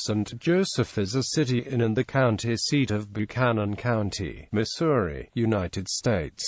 St. Joseph is a city in the county seat of Buchanan County, Missouri, United States.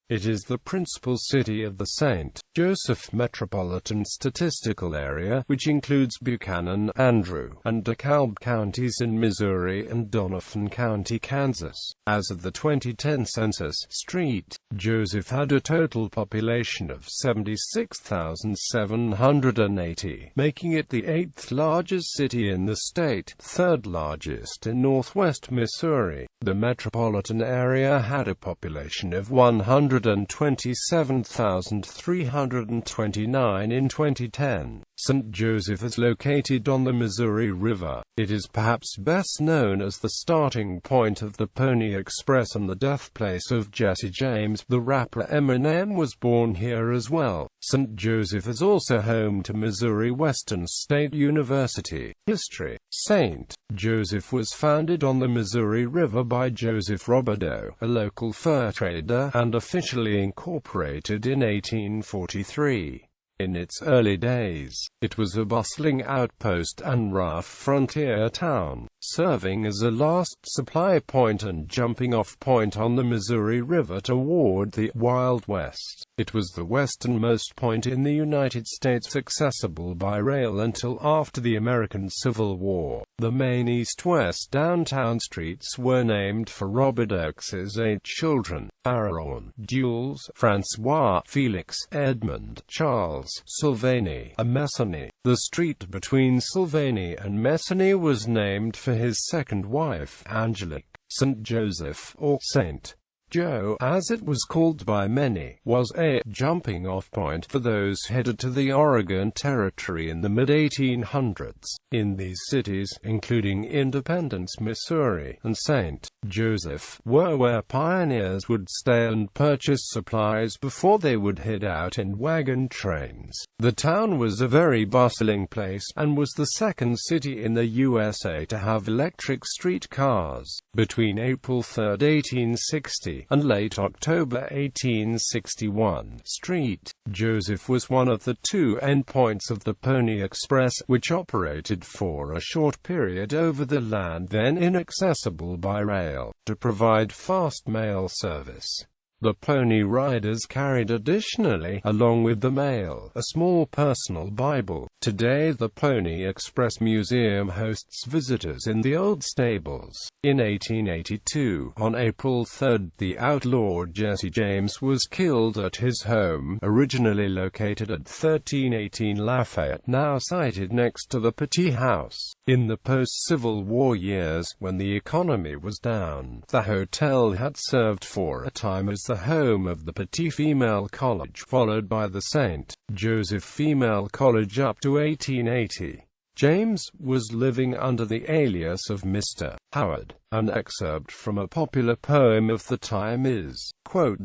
It is the principal city of the St. Joseph Metropolitan Statistical Area, which includes Buchanan, Andrew, and DeKalb counties in Missouri and Doniphan County, Kansas. As of the 2010 census, St.Joseph had a total population of 76,780, making it the 8th largest city in the state, 3rd largest in northwest Missouri. The metropolitan area had a population of 127,329 in 2010. St. Joseph is located on the Missouri River. It is perhaps best known as the starting point of the Pony Express and the birthplace of Jesse James. The rapper Eminem was born here as well. St. Joseph is also home to Missouri Western State University. History: St. Joseph was founded on the Missouri River by Joseph Robideau, a local fur trader, and officially incorporated in 1843. In its early days, it was a bustling outpost and rough frontier town, serving as a last supply point and jumping-off point on the Missouri River toward the Wild West. It was the westernmost point in the United States accessible by rail until after the American Civil War. The main east-west downtown streets were named for Robideau's 8 children: Aaron, Jules, Francois, Felix, Edmund, Charles, Sylvanie, and Messany. The street between Sylvanie and Messany was named for his second wife, Angelique. St. Joseph, or St. Joe, as it was called by many, was a jumping-off point for those headed to the Oregon Territory in the mid-1800s. In these cities, including Independence, Missouri, and St. Joseph, were where pioneers would stay and purchase supplies before they would head out in wagon trains. The town was a very bustling place, and was the second city in the USA to have electric streetcars. Between April 3, 1860, and late October 1861, St. Joseph was one of the 2 endpoints of the Pony Express, which operated for a short period over the land then inaccessible by rail, to provide fast mail service. The Pony Riders carried additionally, along with the mail, a small personal Bible. Today the Pony Express Museum hosts visitors in the old stables. In 1882, on April 3, the outlaw Jesse James was killed at his home, originally located at 1318 Lafayette, now sited next to the Petit House. In the post-Civil War years, when the economy was down, the hotel had served for a time as the home of the Petit Female College, followed by the St. Joseph Female College up to 1880. James was living under the alias of Mr. Howard. An excerpt from a popular poem of the time is, "The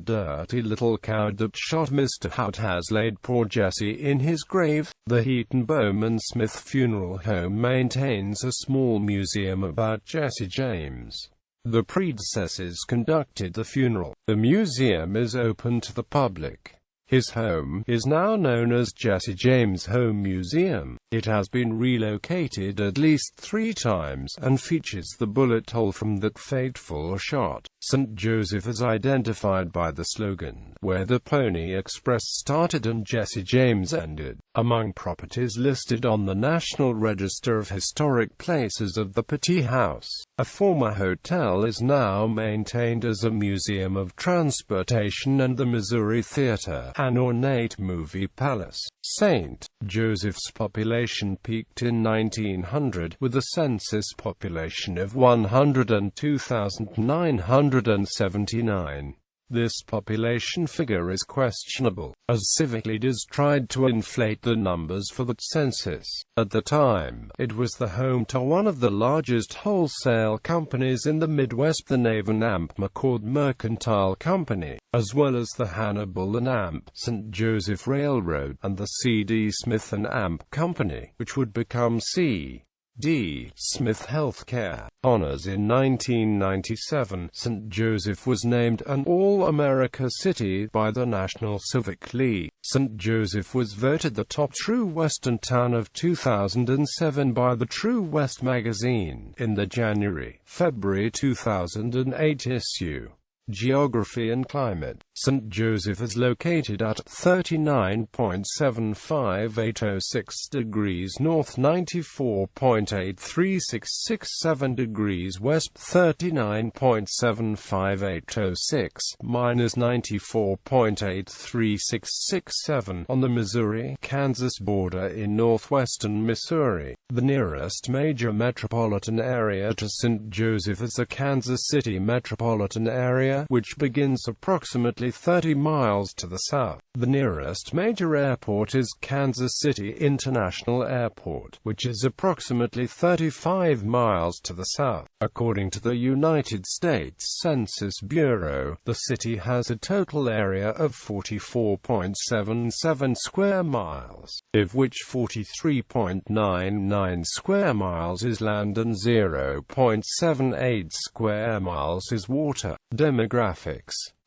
dirty little coward that shot Mr. Howard has laid poor Jesse in his grave." The Heaton Bowman Smith Funeral Home maintains a small museum about Jesse James. The predecessors conducted the funeral. The museum is open to the public. His home is now known as Jesse James Home Museum. It has been relocated at least 3 times, and features the bullet hole from that fateful shot. St. Joseph is identified by the slogan, "Where the Pony Express started and Jesse James ended." Among properties listed on the National Register of Historic Places of the Petit House, a former hotel is now maintained as a museum of transportation, and the Missouri Theater, an ornate movie palace. St. Joseph's population peaked in 1900, with a census population of 102,979. This population figure is questionable, as civic leaders tried to inflate the numbers for the census. At the time, it was the home to one of the largest wholesale companies in the Midwest, the Navin Amp McCord Mercantile Company, as well as the Hannibal and Amp St. Joseph Railroad, and the C.D. Smith and Amp Company, which would become C. D. Smith Healthcare honors. In 1997, St. Joseph was named an All-America City by the National Civic League. St. Joseph was voted the top true Western town of 2007 by the True West magazine in the January-February 2008 issue. Geography and climate. St. Joseph is located at 39.75806 degrees north, 94.83667 degrees west, 39.75806 minus 94.83667 on the Missouri-Kansas border in northwestern Missouri. The nearest major metropolitan area to St. Joseph is the Kansas City Metropolitan Area, which begins approximately 30 miles to the south. The nearest major airport is Kansas City International Airport, which is approximately 35 miles to the south. According to the United States Census Bureau, the city has a total area of 44.77 square miles, of which 43.99 square miles is land and 0.78 square miles is water. Demographics.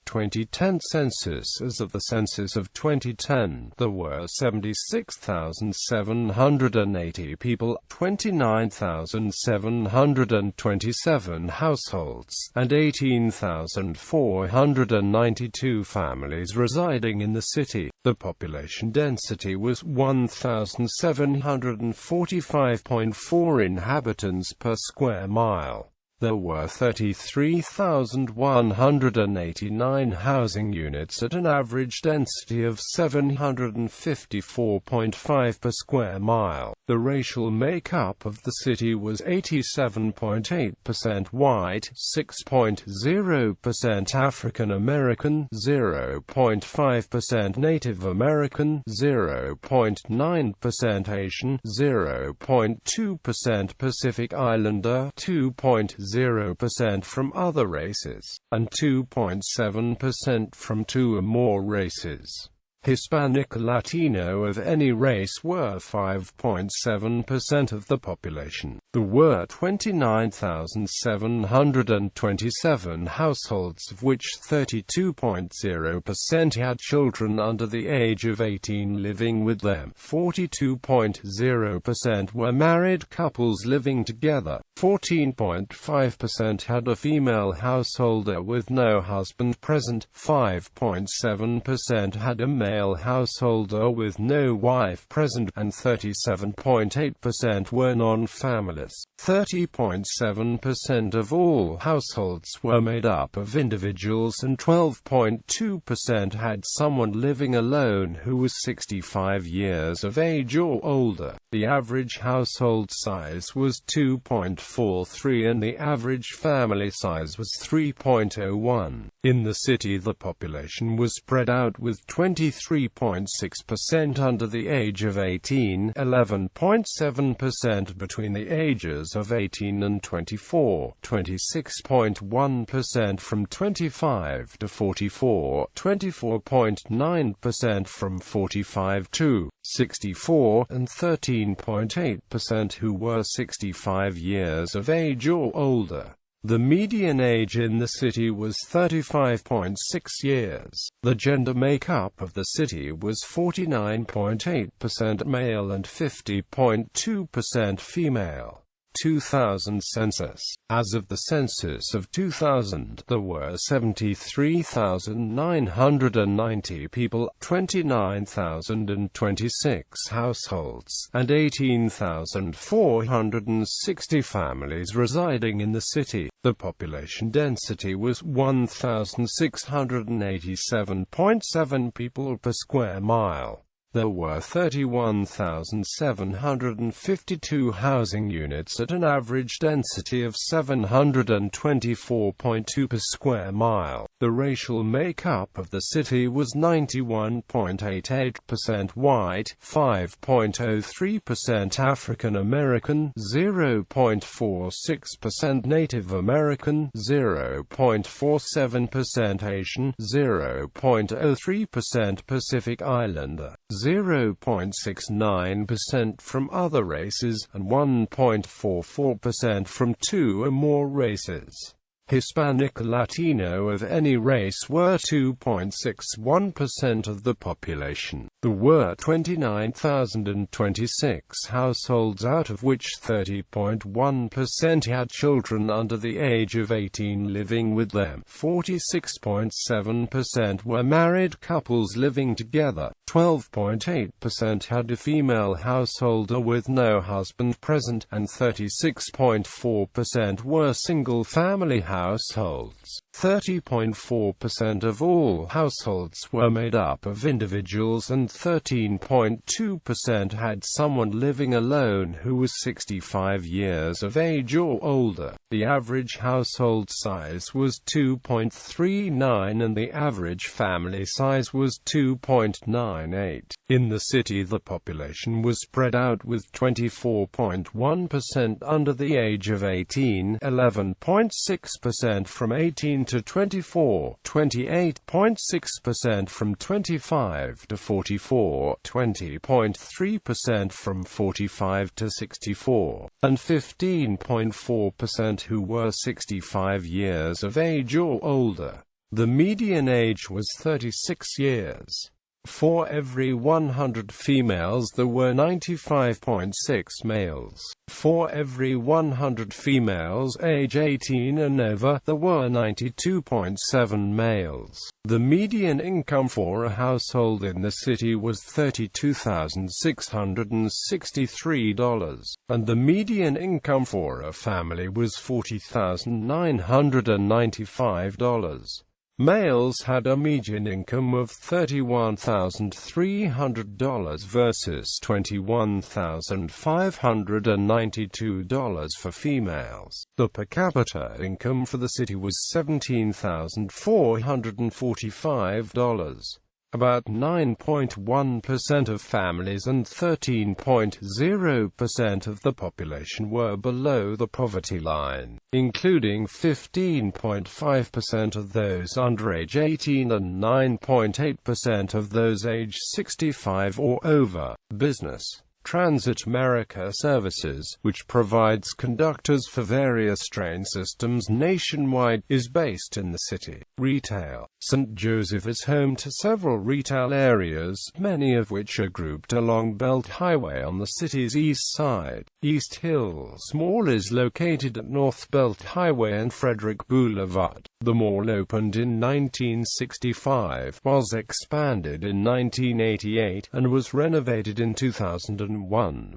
2010 census. As of the census of 2010, there were 76,780 people, 29,727 households, and 18,492 families residing in the city. The population density was 1,745.4 inhabitants per square mile. There were 33,189 housing units at an average density of 754.5 per square mile. The racial makeup of the city was 87.8% white, 6.0% African American, 0.5% Native American, 0.9% Asian, 0.2% Pacific Islander, 2.0% from other races, and 2.7% from two or more races. Hispanic or Latino of any race were 5.7% of the population. There were 29,727 households, of which 32.0% had children under the age of 18 living with them. 42.0% were married couples living together. 14.5% had a female householder with no husband present. 5.7% had a male householder with no wife present, and 37.8% were non-families. 30.7% of all households were made up of individuals, and 12.2% had someone living alone who was 65 years of age or older. The average household size was 2.43 and the average family size was 3.01. In the city, the population was spread out with 23.6% under the age of 18, 11.7% between the ages of 18 and 24, 26.1% from 25 to 44, 24.9% from 45 to 64, and 13.8% who were 65 years of age or older. The median age in the city was 35.6 years. The gender makeup of the city was 49.8% male and 50.2% female. 2000 census. As of the census of 2000, there were 73,990 people, 29,026 households, and 18,460 families residing in the city. The population density was 1,687.7 people per square mile. There were 31,752 housing units at an average density of 724.2 per square mile. The racial makeup of the city was 91.88% white, 5.03% African American, 0.46% Native American, 0.47% Asian, 0.03% Pacific Islander, 0.69% from other races, and 1.44% from two or more races. Hispanic or Latino of any race were 2.61% of the population. There were 29,026 households, out of which 30.1% had children under the age of 18 living with them. 46.7% were married couples living together. 12.8% had a female householder with no husband present, and 36.4% were single-family households. 30.4% of all households were made up of individuals, and 13.2% had someone living alone who was 65 years of age or older. The average household size was 2.39 and the average family size was 2.98. In the city, the population was spread out, with 24.1% under the age of 18, 11.6% from 18 to 24, 28.6% from 25 to 44, 20.3% from 45 to 64, and 15.4% who were 65 years of age or older. The median age was 36 years. For every 100 females there were 95.6 males. For every 100 females age 18 and over, there were 92.7 males. The median income for a household in the city was $32,663, and the median income for a family was $40,995. Males had a median income of $31,300 versus $21,592 for females. The per capita income for the city was $17,445. About 9.1% of families and 13.0% of the population were below the poverty line, including 15.5% of those under age 18 and 9.8% of those age 65 or over. Business. Transit America Services, which provides conductors for various train systems nationwide, is based in the city. Retail. St. Joseph is home to several retail areas, many of which are grouped along Belt Highway on the city's east side. East Hills Mall is located at North Belt Highway and Frederick Boulevard. The mall opened in 1965, was expanded in 1988, and was renovated in 2001,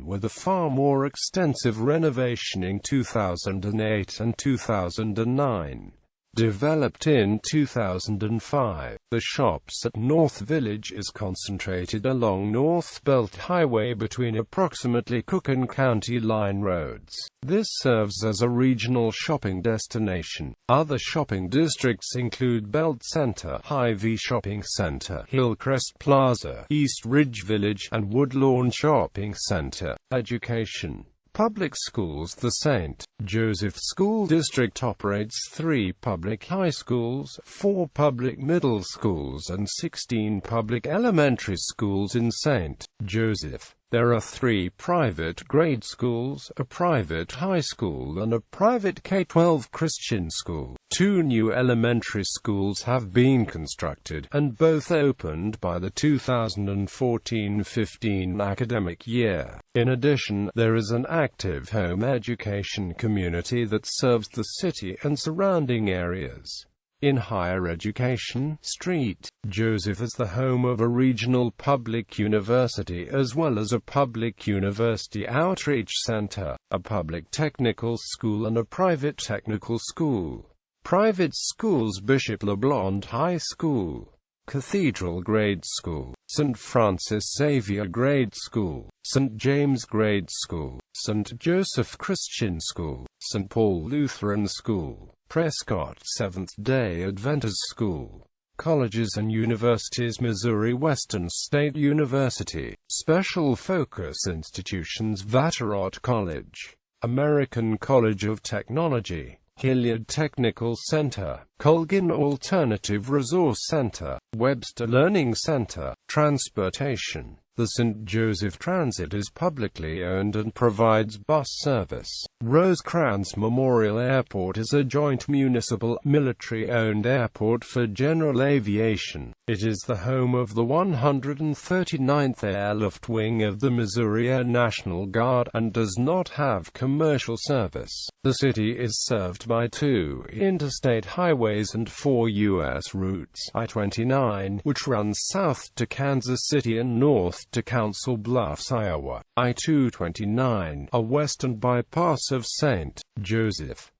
with a far more extensive renovation in 2008 and 2009. Developed in 2005, the Shops at North Village is concentrated along North Belt Highway between approximately Cook and County Line roads. This serves as a regional shopping destination. Other shopping districts include Belt Center, Hy-Vee Shopping Center, Hillcrest Plaza, East Ridge Village, and Woodlawn Shopping Center. Education. Public schools. The St. Joseph School District operates 3 public high schools, 4 public middle schools, and 16 public elementary schools in St. Joseph. There are 3 private grade schools, a private high school, and a private K-12 Christian school. 2 new elementary schools have been constructed, and both opened by the 2014-15 academic year. In addition, there is an active home education community that serves the city and surrounding areas. In higher education, St. Joseph is the home of a regional public university as well as a public university outreach center, a public technical school, and a private technical school. Private schools: Bishop LeBlond High School, Cathedral Grade School, St. Francis Xavier Grade School, St. James Grade School, St. Joseph Christian School, St. Paul Lutheran School, Prescott Seventh-day Adventist School. Colleges and universities: Missouri Western State University. Special focus institutions: Vatterott College, American College of Technology, Hilliard Technical Center, Colgan Alternative Resource Center, Webster Learning Center. Transportation. The St. Joseph Transit is publicly owned and provides bus service. Rosecrans Memorial Airport is a joint municipal, military-owned airport for general aviation. It is the home of the 139th Airlift Wing of the Missouri Air National Guard, and does not have commercial service. The city is served by 2 interstate highways and 4 U.S. routes: I-29, which runs south to Kansas City and north to Council Bluffs, Iowa; I-229, a western bypass of St. Joseph.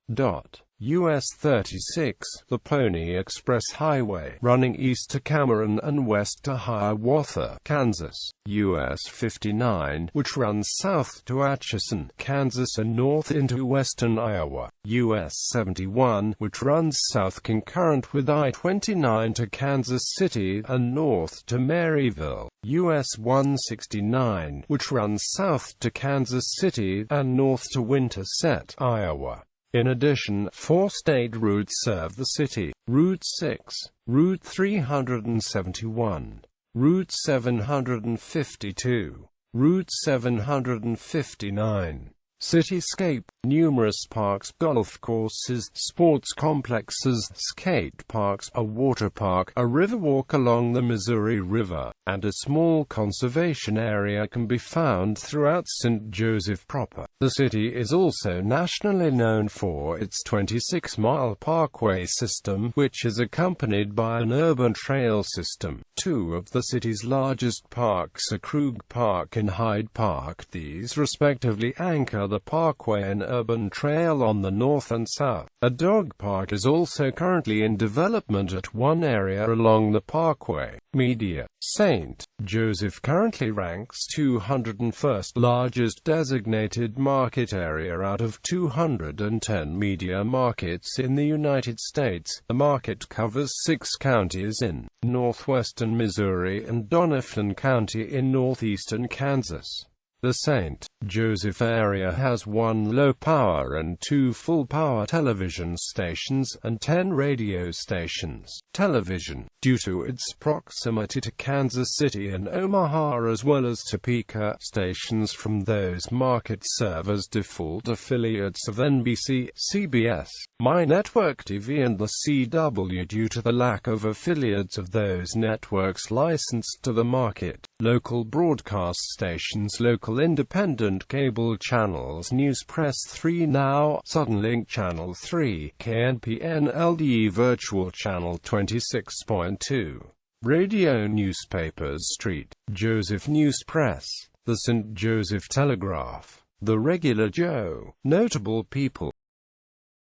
US 36, the Pony Express Highway, running east to Cameron and west to Hiawatha, Kansas; US 59, which runs south to Atchison, Kansas and north into western Iowa; US 71, which runs south concurrent with I-29 to Kansas City and north to Maryville; US 169, which runs south to Kansas City and north to Winterset, Iowa. In addition, 4 state routes serve the city: Route 6, Route 371, Route 752, Route 759. Cityscape: numerous parks, golf courses, sports complexes, skate parks, a water park, a riverwalk along the Missouri River, and a small conservation area can be found throughout St. Joseph proper. The city is also nationally known for its 26-mile parkway system, which is accompanied by an urban trail system. 2 of the city's largest parks are Krug Park and Hyde Park. These respectively anchor the parkway and urban trail on the north and south. A dog park is also currently in development at one area along the parkway. Media: St. Joseph currently ranks 201st largest designated market area out of 210 media markets in the United States. The market covers 6 counties in northwestern Missouri and Doniphan County in northeastern Kansas. The St. Joseph area has 1 low-power and 2 full-power television stations, and 10 radio stations. Television, due to its proximity to Kansas City and Omaha as well as Topeka, stations from those markets serve as default affiliates of NBC, CBS, My Network TV and the CW due to the lack of affiliates of those networks licensed to the market. Local broadcast stations: local independent cable channels, News Press 3 Now, Suddenlink Channel 3, KNPN LDE Virtual Channel 26.2. Radio newspapers: St. Joseph News Press, the St. Joseph Telegraph, the Regular Joe. Notable people: